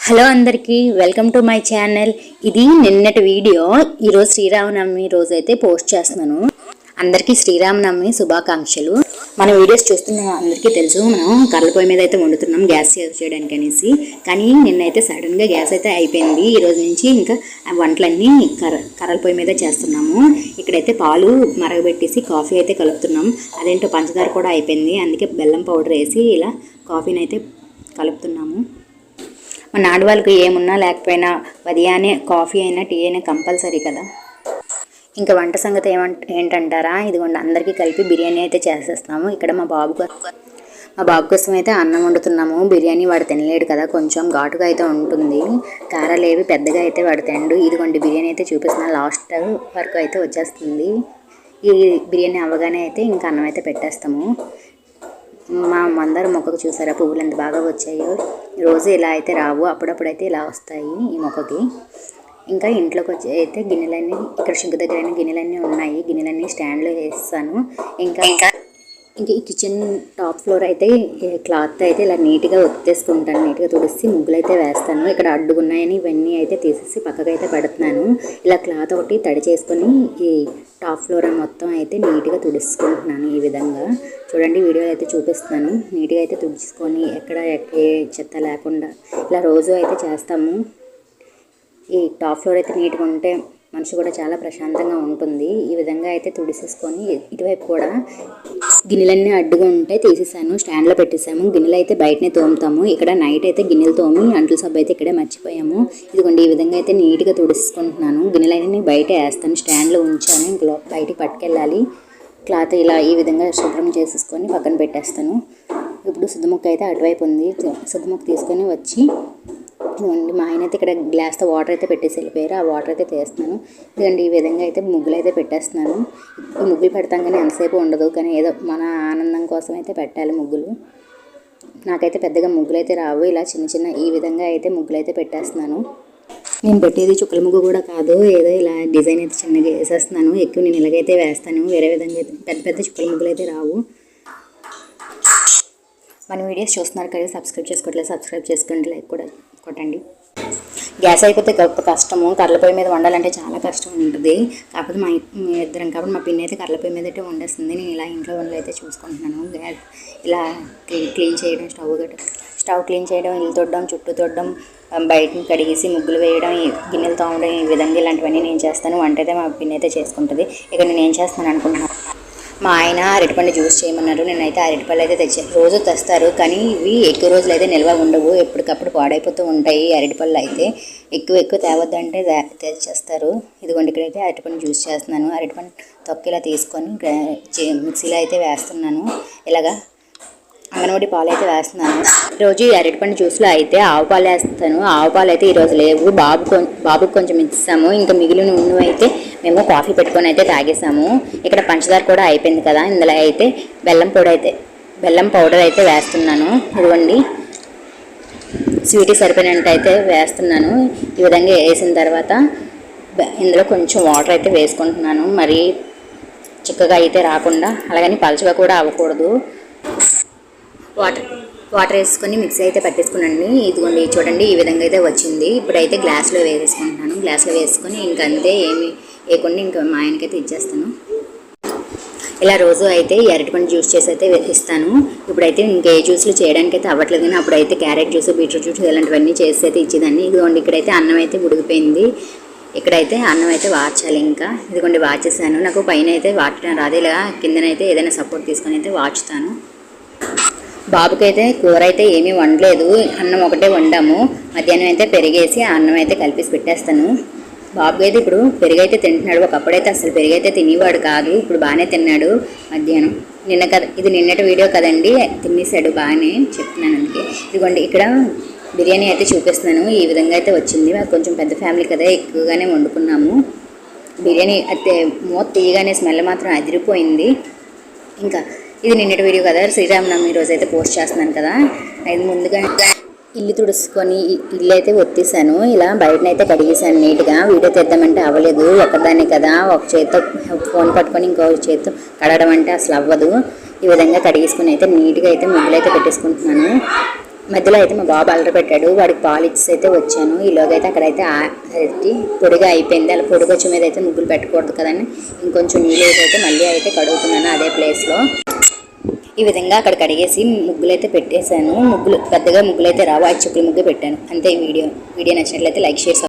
Hello అందరికీ welcome to my channel. ఇది నిన్నటి వీడియో. ఈరోజు శ్రీరామనవమి రోజు అయితే పోస్ట్ చేస్తున్నాను. అందరికీ శ్రీరామనవమి శుభాకాంక్షలు. మన వీడియోస్ చూస్తున్న అందరికీ తెలుసు, మనం కర్రల పొయ్యి మీద అయితే వండుతున్నాం గ్యాస్ సేవ్ చేయడానికి అనేసి. కానీ నిన్నైతే సడన్గా గ్యాస్ అయితే అయిపోయింది. ఈరోజు నుంచి ఇంకా వంటలన్నీ కర్రల పొయ్యి మీద చేస్తున్నాము. ఇక్కడైతే పాలు మరగబెట్టేసి కాఫీ అయితే కలుపుతున్నాం. అదేంటో పంచదార కూడా అయిపోయింది, అందుకే బెల్లం పౌడర్ వేసి ఇలా కాఫీని అయితే కలుపుతున్నాము. మన ఆడవాళ్ళకి ఏమున్నా లేకపోయినా ఉదయాన్నే కాఫీ అయినా టీ అయినా కంపల్సరీ కదా. ఇంకా వంట సంగతి ఏంటంటారా, ఇదిగోండి అందరికీ కలిపి బిర్యానీ అయితే చేసేస్తాము. ఇక్కడ మా బాబు కోసం అయితే అన్నం వండుతున్నాము. బిర్యానీ వాడు తినలేడు కదా, కొంచెం ఘాటుగా అయితే ఉంటుంది. కారాలు ఏవి పెద్దగా అయితే వాడు తినడు. ఇదిగోండి బిర్యానీ అయితే చూపిస్తున్నాను, లాస్ట్ వరకు అయితే వచ్చేస్తుంది. ఈ బిర్యానీ అవ్వగానే అయితే ఇంకా అన్నం అయితే పెట్టేస్తాము. మా మందార మొక్కకు చూసారా పువ్వులు ఎంత బాగా వచ్చాయో. రోజు ఇలా అయితే రావు, అప్పుడప్పుడైతే ఇలా వస్తాయి ఈ మొక్కకి. ఇంకా ఇంట్లోకి వచ్చి అయితే గిన్నెలన్నీ ఇక్కడ షింక్ దగ్గర గిన్నెలన్నీ ఉన్నాయి. గిన్నెలన్నీ స్టాండ్లో వేస్తాను. ఇంకా ఈ కిచెన్ టాప్ ఫ్లోర్ అయితే క్లాత్ అయితే ఇలా నీట్గా ఒత్తేసుకుంటాను. నీట్గా తుడిసి ముగ్గులు అయితే వేస్తాను. ఇక్కడ అడ్డుగున్నాయని ఇవన్నీ అయితే తీసేసి పక్కకు అయితే పెడుతున్నాను. ఇలా క్లాత్ ఒకటి తడి చేసుకొని ఈ టాప్ ఫ్లోర్ మొత్తం అయితే నీట్గా తుడుచుకుంటున్నాను. ఈ విధంగా చూడండి, వీడియో అయితే చూపిస్తున్నాను. నీట్గా అయితే తుడుచుకొని ఎక్కడ ఏ చెత్త లేకుండా ఇలా రోజు అయితే చేస్తాము. ఈ టాప్ ఫ్లోర్ అయితే నీట్గా ఉంటే మనసు కూడా చాలా ప్రశాంతంగా ఉంటుంది. ఈ విధంగా అయితే తుడిసేసుకొని ఇటువైపు కూడా గిన్నెలన్నీ అడ్డుగా ఉంటే తీసేసాను, స్టాండ్లో పెట్టేసాము. గిన్నెలు అయితే బయటనే తోముతాము. ఇక్కడ నైట్ అయితే గిన్నెలు తోమి అంట్లు సబ్బు అయితే ఇక్కడే మర్చిపోయాము. ఇదిగోండి ఈ విధంగా అయితే నీట్గా తుడుచుకుంటున్నాను. గిన్నెలన్నీ బయట వేస్తాను, స్టాండ్లో ఉంచాను. ఇంట్లో బయటికి పట్టుకెళ్ళాలి. క్లాత్ ఇలా ఈ విధంగా శుభ్రం చేసేసుకొని పక్కన పెట్టేస్తాను. ఇప్పుడు సుద్దముక్క అయితే అటువైపు ఉంది. సుద్దముక్క తీసుకొని వచ్చి మా ఆయన అయితే ఇక్కడ గ్లాస్తో వాటర్ అయితే పెట్టేసి వెళ్ళిపోయారు. ఆ వాటర్ అయితే తీస్తున్నాను. ఇదిగండి ఈ విధంగా అయితే ముగ్గులు అయితే పెట్టేస్తున్నాను. ఈ ముగ్గులు పెడతాం కానీ ఎంతసేపు ఉండదు, కానీ ఏదో మన ఆనందం కోసం అయితే పెట్టాలి ముగ్గులు. నాకైతే పెద్దగా ముగ్గులు అయితే రావు. ఇలా చిన్న ఈ విధంగా అయితే ముగ్గులు అయితే పెట్టేస్తున్నాను. నేను పెట్టేది చుక్కల ముగ్గు కూడా కాదు, ఏదో ఇలా డిజైన్ అయితే చిన్నగా వేసేస్తున్నాను. ఎక్కువ నేను ఇలాగైతే వేస్తాను, వేరే విధంగా అయితే పెద్ద చుక్కల ముగ్గులు అయితే రావు. మన వీడియోస్ చూస్తున్నారు కదా, సబ్స్క్రైబ్ చేసుకోవట్లేదు, సబ్స్క్రైబ్ చేసుకోండి, లైక్ కూడా కొట్టండి. గ్యాస్ అయిపోతే గొప్ప కష్టము. కర్రల పొయ్యి మీద వండాలంటే చాలా కష్టం ఉంటుంది. కాకపోతే మా ఇద్దరం కాబట్టి మా పిన్ని అయితే కర్రల పొయ్యి మీద అయితే వండేస్తుంది. నేను ఇలా ఇంట్లో వంటలు అయితే చూసుకుంటున్నాను. గ్యాస్ ఇలా క్లీన్ చేయడం, స్టవ్ క్లీన్ చేయడం, ఇల్లు తొడడం, చుట్టూ తొడడం, బయటని కడిగేసి ముగ్గులు వేయడం, గిన్నెలు తోమడం, ఈ విధంగా ఇలాంటివన్నీ నేను చేస్తాను. వంట అయితే మా పిన్ని అయితే చేసుకుంటుంది. ఇక నేను ఏం చేస్తాను అనుకుంటున్నాను, మా ఆయన అరటిపండు జ్యూస్ చేయమన్నారు. నేనైతే అరటిపళ్ళు అయితే తెచ్చాను. రోజు తెస్తారు కానీ ఇవి ఎక్కువ రోజులు అయితే నిల్వ ఉండవు, ఎప్పటికప్పుడు పాడైపోతూ ఉంటాయి. అరటిపళ్ళు అయితే ఎక్కువ తేవద్దంటే తెచ్చేస్తారు. ఇదిగోండి ఇక్కడైతే అరటిపండు జ్యూస్ చేస్తున్నాను. అరటిపండు తొక్కిలా తీసుకొని మిక్సీలో అయితే వేస్తున్నాను. ఇలాగా అంగన్వాడి పాలు అయితే వేస్తున్నాను. రోజు ఈ అరటిపండు జ్యూస్లో అయితే ఆవు పాలు వేస్తాను. ఆవు పాలు అయితే ఈరోజు లేవు, బాబుకు కొంచెం ఇచ్చాము. ఇంకా మిగిలిన ఉన్ను అయితే మేము కాఫీ పెట్టుకొని అయితే తాగేసాము. ఇక్కడ పంచదార కూడా అయిపోయింది కదా, ఇందులో అయితే బెల్లం పౌడర్ అయితే వేస్తున్నాను. ఇదిగోండి స్వీట్కి సరిపోయినట్టు అయితే వేస్తున్నాను. ఈ విధంగా వేసిన తర్వాత ఇందులో కొంచెం వాటర్ అయితే వేసుకుంటున్నాను. మరి చిక్కగా అయితే రాకుండా, అలాగని పలుచగా కూడా అవ్వకూడదు. వాటర్ వేసుకొని మిక్సీ అయితే పట్టేసుకున్నాను. ఇదిగోండి చూడండి ఈ విధంగా అయితే వచ్చింది. ఇప్పుడైతే గ్లాస్లో వేసుకుంటున్నాను. గ్లాస్లో వేసుకొని ఇంకంతే ఏమి వేయకుండా ఇంకా మా ఆయనకైతే ఇచ్చేస్తాను. ఇలా రోజు అయితే ఈ అరటిపండు జ్యూస్ చేసి అయితే ఇస్తాను. ఇప్పుడైతే ఇంకే జ్యూస్లు చేయడానికి అయితే అవ్వట్లేదు, కానీ అప్పుడైతే క్యారెట్ జ్యూస్, బీట్రూట్ జ్యూస్ ఇలాంటివన్నీ చేసి అయితే ఇచ్చేదాన్ని. ఇదిగోండి ఇక్కడైతే అన్నం అయితే ఉడికిపోయింది. ఇక్కడైతే అన్నం అయితే వార్చాలి. ఇంకా ఇదిగోండి వార్చేసాను. నాకు పైన అయితే వార్చడం రాదు, ఇలా కిందనైతే ఏదైనా సపోర్ట్ తీసుకొని అయితే వార్చుతాను. బాబుకైతే కూర అయితే ఏమీ వండలేదు, అన్నం ఒకటే వండాము. మధ్యాహ్నం అయితే పెరిగేసి ఆ అన్నం అయితే కలిపేసి పెట్టేస్తాను. బాబుకి అయితే ఇప్పుడు పెరుగైతే తింటున్నాడు. ఒకప్పుడైతే అసలు పెరుగైతే తినేవాడు కాదు, ఇప్పుడు బాగానే తిన్నాడు. మధ్యాహ్నం ఇది నిన్నటి వీడియో కదండి, తినేసాడు బాగానే, చెప్తున్నాను అందుకే. ఇదిగోండి ఇక్కడ బిర్యానీ అయితే చూపిస్తున్నాను. ఈ విధంగా అయితే వచ్చింది. కొంచెం పెద్ద ఫ్యామిలీ కదా, ఎక్కువగానే వండుకున్నాము. బిర్యానీ అయితే మూత తీయగానే స్మెల్ మాత్రం అదిరిపోయింది. ఇంకా ఇది నిన్నటి వీడియో కదా, శ్రీరామనవమి రోజు అయితే పోస్ట్ చేస్తున్నాను కదా. అది ముందుగా ఇల్లు తుడుచుకొని ఇల్లు అయితే ఒత్తేసాను. ఇలా బయటనైతే కడిగేసాను నీట్గా. వీడియో తెద్దామంటే అవ్వలేదు, ఒకదాన్ని కదా, ఒక చేతితో ఫోన్ పట్టుకొని ఇంకో చేతితో కడగడం అంటే అసలు అవ్వదు. ఈ విధంగా కడిగేసుకుని అయితే నీట్గా అయితే ముగ్గులు అయితే పెట్టేసుకుంటున్నాను. మధ్యలో అయితే మా బాబు అల్లరి పెట్టాడు, వాడికి పాలు ఇచ్చి అయితే వచ్చాను. ఈలోగా అయితే అక్కడైతే పొడిగా అయిపోయింది. అలా పొడిగా వచ్చే మీద అయితే ముగ్గులు పెట్టకూడదు కదండి, ఇంకొంచెం నీళ్ళు అయితే మళ్ళీ అయితే కడుగుతున్నాను అదే ప్లేస్లో. ఈ విధంగా అక్కడ కడిగేసి ముగ్గులు అయితే పెట్టేశాను. పెద్దగా ముగ్గులు అయితే రావు, 5 చుక్కల ముగ్గు పెట్టాను అంతే. వీడియో నచ్చినట్లయితే లైక్, షేర్,